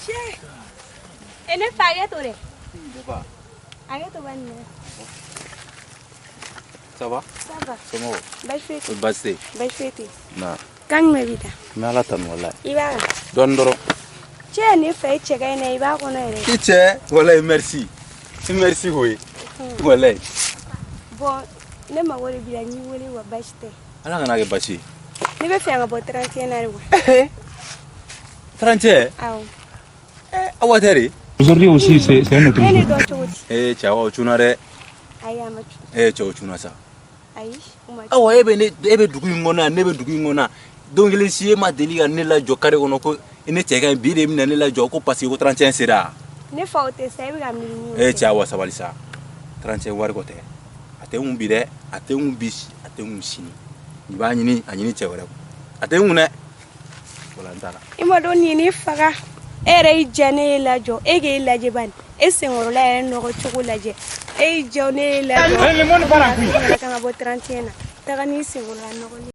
Che. E ne fai a tore? Papa. Arrête toi ne. Ça va? Ça va. Comment? Bashfeti. Basti. Bashfeti. Na. Kan me bita. Me ala tan wallahi. Iba. Don doro. Che ne fai che ga ne iba ko na re. Kiche, wallahi merci. Merci hoye. Wallahi. Bon, ne ma wori bi ni wori wa bashte. Ala kana ke bashi. Ni be fianga bo 31 na rewa. 30. Aw. Awateri. Aujourd'hui aussi, c'est un autre Ne jour. do choti. Ciao chunare. Aya ma. Ciao chuna sa. Ayi, uma. Awa ebe dugu ngona, nebe dugu ngona. Donc les sié ma deli ga ne la jokare ono ko ene chega bi de mi ne la joko parce que 31 sera. Ne fa o te sai bi ga mi ni. Ciao sabalisa. 31 war ko te. Ate un bi de, ate un bis, ate un sini. Ni ba nyini anyini chewere. Ate un ne. Wala ndara. Ima do ni faga. Ere ijane la jo, ege la je ban. Ese ngoro la ere no chuko la je. E jone la jo. Le monde para. Ka bo 31 na. Ta ga ni se ngoro la no.